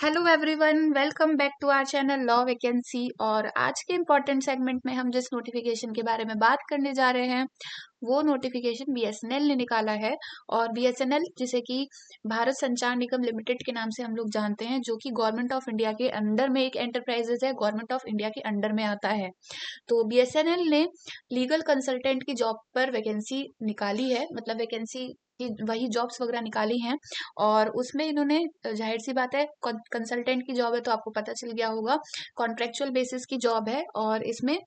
Hello everyone, welcome back to our channel law vacancy. और आज के इम्पोर्टेंट सेगमेंट में हम जिस नोटिफिकेशन के बारे में बात करने जा रहे हैं वो नोटिफिकेशन बीएसएनएल ने निकाला है। और बीएसएनएल जिसे कि भारत संचार निगम लिमिटेड के नाम से हम लोग जानते हैं, जो कि गवर्नमेंट ऑफ इंडिया के अंडर में एक एंटरप्राइजेज है, गवर्नमेंट ऑफ इंडिया के अंडर में आता है। तो बीएसएनएल ने लीगल कंसल्टेंट की जॉब पर वैकेंसी निकाली है, मतलब वैकेंसी की वही जॉब्स वगैरह निकाली हैं। और उसमें इन्होंने जाहिर सी बात है, कंसल्टेंट की जॉब है तो आपको पता चल गया होगा, कॉन्ट्रेक्चुअल बेसिस की जॉब है। और इसमें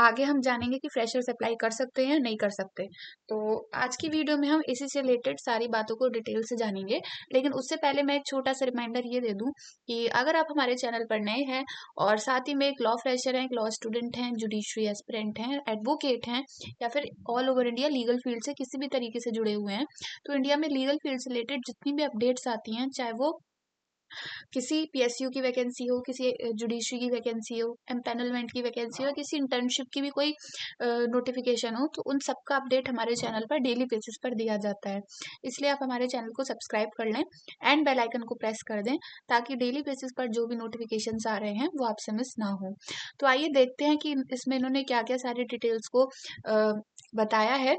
आगे हम जानेंगे कि फ्रेशर्स अप्लाई कर सकते हैं या नहीं कर सकते। तो आज की वीडियो में हम इसी से रिलेटेड सारी बातों को डिटेल से जानेंगे। लेकिन उससे पहले मैं एक छोटा सा रिमाइंडर ये दे दूं कि अगर आप हमारे चैनल पर नए हैं और साथ ही में एक लॉ फ्रेशर हैं, एक लॉ स्टूडेंट हैं, जुडिशरी एस्पिरेंट हैं, एडवोकेट हैं, या फिर all over India legal field से किसी भी तरीके से जुड़े हुए हैं, तो इंडिया में लीगल फील्ड से रिलेटेड जितनी भी अपडेट्स आती हैं, चाहे वो किसी पीएसयू की वैकेंसी हो, किसी जुडिशरी की वैकेंसी हो, एम्पैनलमेंट की वैकेंसी हो, किसी इंटर्नशिप की भी कोई नोटिफिकेशन हो, तो उन सबका अपडेट हमारे चैनल पर डेली बेसिस पर दिया जाता है। इसलिए आप हमारे चैनल को सब्सक्राइब कर लें एंड बेल आइकन को प्रेस कर दें, ताकि डेली बेसिस पर जो भी नोटिफिकेशंस आ रहे हैं वो आपसे मिस ना हो। तो आइए देखते हैं कि इसमें इन्होंने क्या क्या सारी डिटेल्स को बताया है।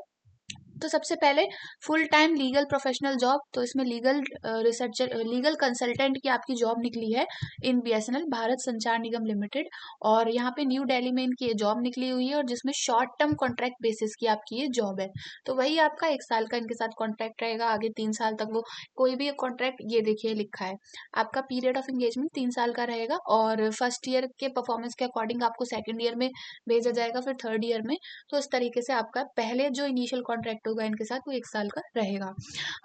तो सबसे पहले full time legal professional job, तो इसमें लीगल रिसर्चर, लीगल कंसल्टेंट की आपकी जॉब निकली है इन बीएसएनएल भारत संचार निगम लिमिटेड। और यहाँ पे न्यू दिल्ली में इनकी ये जॉब निकली हुई है, और जिसमें शॉर्ट टर्म कॉन्ट्रैक्ट बेसिस की आपकी ये जॉब है। तो वही आपका 1 साल का इनके साथ कॉन्ट्रैक्ट रहेगा, आगे 3 साल तक वो कोई भी कॉन्ट्रैक्ट, ये देखिए लिखा है आपका पीरियड ऑफ एंगेजमेंट 3 साल का रहेगा। और फर्स्ट ईयर के परफॉर्मेंस के अकॉर्डिंग आपको सेकेंड ईयर में भेजा जाएगा, फिर थर्ड ईयर में। तो इस तरीके से आपका पहले जो इनिशियल कॉन्ट्रैक्ट होगा इनके साथ वो 1 साल का रहेगा।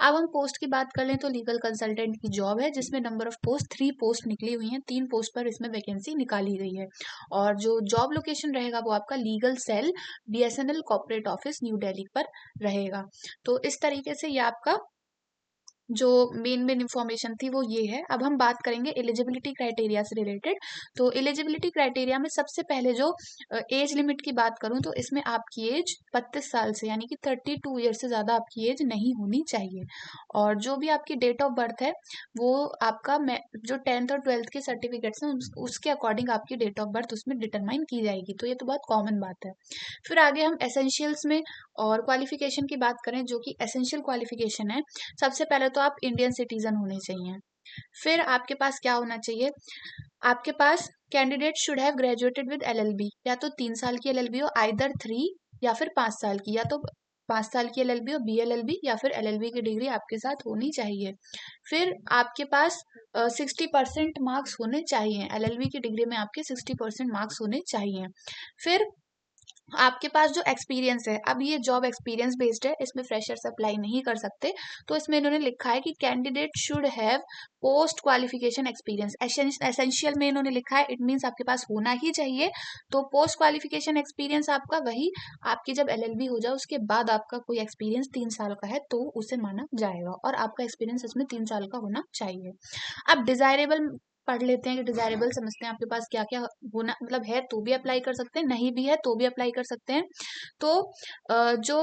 अब हम पोस्ट की बात कर लें तो लीगल कंसल्टेंट की जॉब है, जिसमें नंबर ऑफ पोस्ट 3 पोस्ट निकली हुई हैं, 3 पोस्ट पर इसमें वैकेंसी निकाली गई है। और जो जॉब लोकेशन रहेगा वो आपका legal cell BSNL corporate office new Delhi पर रहेगा। तो इस तरीके से ये आपका जो मेन मेन इंफॉर्मेशन थी वो ये है। अब हम बात करेंगे एलिजिबिलिटी क्राइटेरिया से रिलेटेड। तो एलिजिबिलिटी क्राइटेरिया में सबसे पहले जो एज लिमिट की बात करूं, तो इसमें आपकी एज 32 साल से यानी कि 32 ईयर से ज़्यादा आपकी एज नहीं होनी चाहिए। और जो भी आपकी डेट ऑफ बर्थ है वो आपका जो 10th और 12th के सर्टिफिकेट्स हैं उसके अकॉर्डिंग आपकी डेट ऑफ बर्थ उसमें डिटरमाइन की जाएगी। तो ये तो बहुत कॉमन बात है। फिर आगे हम एसेंशियल्स में और क्वालिफिकेशन की बात करें, जो कि एसेंशियल क्वालिफिकेशन है, सबसे पहले तो आप इंडियन सिटीजन होने चाहिए। फिर आपके पास क्या होना चाहिए, आपके पास candidate should have graduated with LLB, या तो 3 साल की एलएलबी हो, आइदर 3 या फिर 5 साल की, या तो 5 साल की एलएलबी हो, बीएलएलबी या फिर एलएलबी की डिग्री आपके साथ होनी चाहिए। फिर आपके पास 60% मार्क्स होने चाहिए, एलएलबी की डिग्री में आपके 60% मार्क्स होने चाहिए। फिर आपके पास जो एक्सपीरियंस है, अब ये जॉब एक्सपीरियंस बेस्ड है, इसमें फ्रेशर्स अप्लाई नहीं कर सकते। तो इसमें इन्होंने लिखा है कि candidate should have post qualification experience. Essential में इन्होंने लिखा है, इट मीन्स आपके पास होना ही चाहिए। तो पोस्ट क्वालिफिकेशन एक्सपीरियंस आपका वही, आपकी जब एलएलबी हो जाए उसके बाद आपका कोई एक्सपीरियंस 3 साल का है तो उसे माना जाएगा, और आपका एक्सपीरियंस इसमें 3 साल का होना चाहिए। अब डिजायरेबल पढ़ लेते हैं कि डिजायरेबल समझते हैं आपके पास क्या क्या होना, मतलब है तो भी अप्लाई कर सकते हैं, नहीं भी है तो भी अप्लाई कर सकते हैं। तो जो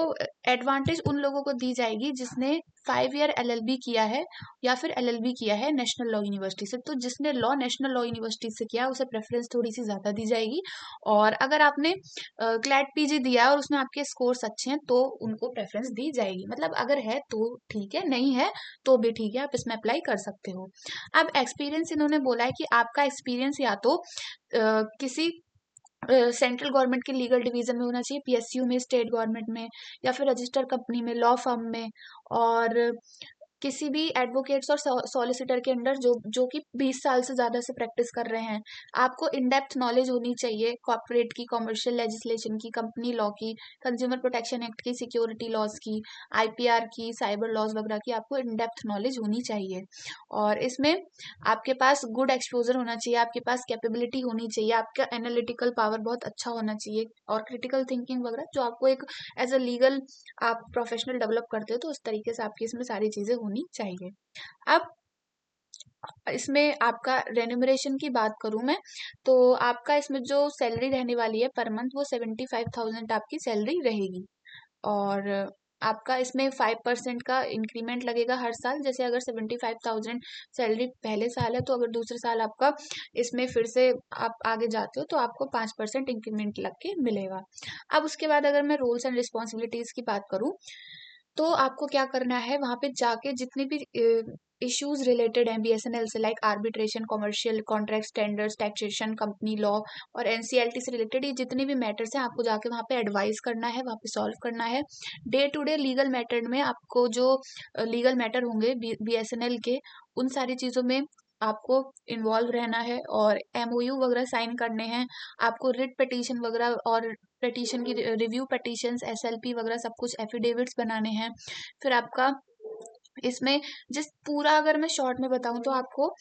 एडवांटेज उन लोगों को दी जाएगी जिसने 5 ईयर एलएलबी किया है या फिर एलएलबी किया है नेशनल लॉ यूनिवर्सिटी से। तो जिसने लॉ नेशनल लॉ यूनिवर्सिटी से किया उसे प्रेफरेंस थोड़ी सी ज्यादा दी जाएगी। और अगर आपने क्लैट पीजी दिया है और उसमें आपके स्कोर्स अच्छे हैं तो उनको प्रेफरेंस दी जाएगी। मतलब अगर है तो ठीक है, नहीं है तो भी ठीक है, आप इसमें अप्लाई कर सकते हो। अब एक्सपीरियंस इन्होंने बोला है कि आपका एक्सपीरियंस या तो किसी सेंट्रल गवर्नमेंट के लीगल डिवीजन में होना चाहिए, पीएसयू में, स्टेट गवर्नमेंट में, या फिर रजिस्टर कंपनी में, लॉ फर्म में, और किसी भी एडवोकेट्स और सॉलिसिटर के अंडर जो जो कि 20 साल से ज्यादा से प्रैक्टिस कर रहे हैं। आपको इन डेप्थ नॉलेज होनी चाहिए कॉर्पोरेट की, कमर्शियल लेजिस्लेशन की, कंपनी लॉ की, कंज्यूमर प्रोटेक्शन एक्ट की, सिक्योरिटी लॉज की, आईपीआर की, साइबर लॉज वगैरह की, आपको इन डेप्थ नॉलेज होनी चाहिए। और इसमें आपके पास गुड एक्सपोजर होना चाहिए, आपके पास कैपेबिलिटी होनी चाहिए, आपका एनालिटिकल पावर बहुत अच्छा होना चाहिए, और क्रिटिकल थिंकिंग वगैरह जो आपको एक एज अ लीगल आप प्रोफेशनल डेवलप करते हो, तो उस तरीके से आपकी इसमें सारी चीजें होनी चाहिए। अब इसमें आपका रेन्यूमरेशन की बात करूं मैं, तो आपका इसमें जो सैलरी रहने वाली है पर मंथ वो 75,000 आपकी सैलरी रहेगी। और आपका इसमें 5% का इंक्रीमेंट लगेगा हर साल। जैसे अगर 75,000 सैलरी पहले साल है, तो अगर दूसरे साल आपका इसमें फिर से आप आगे जाते हो तो आपको 5% इंक्रीमेंट लग के मिलेगा। अब उसके बाद अगर मैं रोल्स एंड रिस्पॉन्सिबिलिटीज की बात करूँ, तो आपको क्या करना है, वहां पे जाके जितने भी इश्यूज रिलेटेड हैं बीएसएनएल से, like arbitration, commercial contract, tenders, taxation, company law और एनसीएलटी से रिलेटेड, ये जितने भी मैटर्स हैं आपको जाके वहां पे एडवाइस करना है, वहां पे सॉल्व करना है। Day to day legal matter में आपको जो लीगल मैटर होंगे बीएसएनएल के, उन सारी चीजों में आपको इन्वॉल्व रहना है और एमओयू वगैरह साइन करने हैं। आपको रिट पिटीशन वगैरह और पिटीशन की रिव्यू पिटीशंस, एसएलपी वगैरह सब कुछ एफिडेविट्स बनाने हैं। फिर आपका इसमें जिस पूरा अगर मैं शॉर्ट में बताऊं तो आपको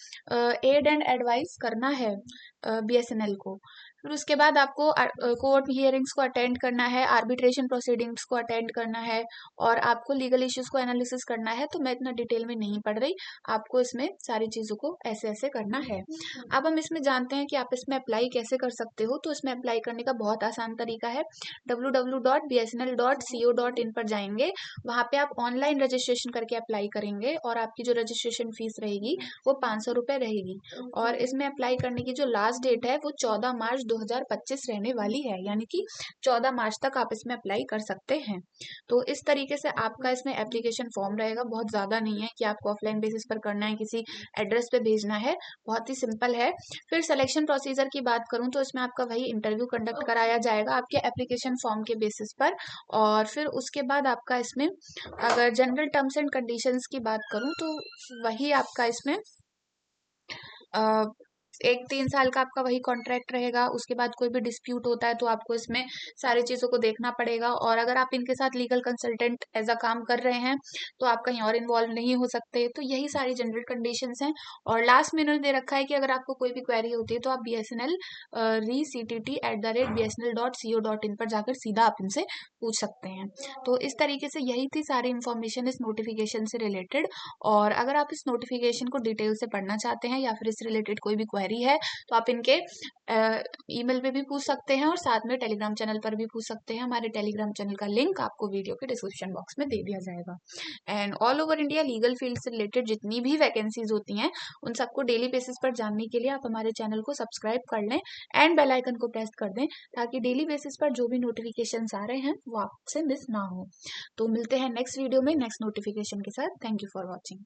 एड एंड एडवाइस करना है बीएसएनएल को। फिर उसके बाद आपको कोर्ट हियरिंग्स को अटेंड करना है, आर्बिट्रेशन प्रोसीडिंग्स को अटेंड करना है और आपको लीगल इश्यूज को एनालिसिस करना है। तो मैं इतना डिटेल में नहीं पढ़ रही, आपको इसमें सारी चीजों को ऐसे ऐसे करना है। अब हम इसमें जानते हैं कि आप इसमें अप्लाई कैसे कर सकते हो। तो इसमें अप्लाई करने का बहुत आसान तरीका है। www.bsnl.co.in पर जाएंगे, वहां पे आप ऑनलाइन रजिस्ट्रेशन करके अप्लाई करेंगे और आपकी जो रजिस्ट्रेशन फीस रहेगी वो 500 रुपए रहेगी। और इसमें अप्लाई करने की जो लास्ट डेट है वो 14 मार्च 2025 रहने वाली है, यानी कि 14 मार्च तक आप इसमें अप्लाई कर सकते हैं। तो इस तरीके से आपका इसमें एप्लीकेशन फॉर्म रहेगा। बहुत ज़्यादा नहीं है कि आपको ऑफलाइन बेसिस पर करना है, किसी एड्रेस पे भेजना है, बहुत ही सिंपल है। फिर सिलेक्शन प्रोसीजर की बात करूं तो इसमें आपका वही इंटरव्यू कंडक्ट कराया जाएगा आपके एप्लीकेशन फॉर्म के बेसिस पर। और फिर उसके बाद आपका इसमें अगर जनरल टर्म्स एंड कंडीशंस की बात करूं तो वही आपका इसमें अ, एक 3 साल का आपका वही कॉन्ट्रैक्ट रहेगा। उसके बाद कोई भी डिस्प्यूट होता है तो आपको इसमें सारी चीजों को देखना पड़ेगा। और अगर आप इनके साथ लीगल कंसल्टेंट एज अ काम कर रहे हैं तो आप कहीं और इन्वॉल्व नहीं हो सकते। तो यही सारी जनरल कंडीशंस हैं। और लास्ट में इन्होंने दे रखा है कि अगर आपको कोई भी क्वेरी होती है तो आप BSNL.RE/CTT@BSNL.co.in पर जाकर सीधा आप इनसे पूछ सकते हैं। तो इस तरीके से यही थी सारी इन्फॉर्मेशन इस नोटिफिकेशन से रिलेटेड। और अगर आप इस नोटिफिकेशन को डिटेल से पढ़ना चाहते हैं या फिर इससे रिलेटेड कोई भी क्वेरी है तो आप इनके ईमेल पे भी पूछ सकते हैं और साथ में टेलीग्राम चैनल पर भी पूछ सकते हैं। हमारे टेलीग्राम चैनल का लिंक आपको वीडियो के डिस्क्रिप्शन बॉक्स में दे दिया जाएगा। And all over India legal field से रिलेटेड जितनी भी वैकेंसीज होती हैं उन सबको डेली बेसिस पर जानने के लिए आप हमारे चैनल को सब्सक्राइब कर लें एंड बेल आइकन को प्रेस कर दें, ताकि डेली बेसिस पर जो भी नोटिफिकेशन आ रहे हैं वो आपसे मिस ना हो। तो मिलते हैं नेक्स्ट वीडियो में नेक्स्ट नोटिफिकेशन के साथ। Thank you for watching.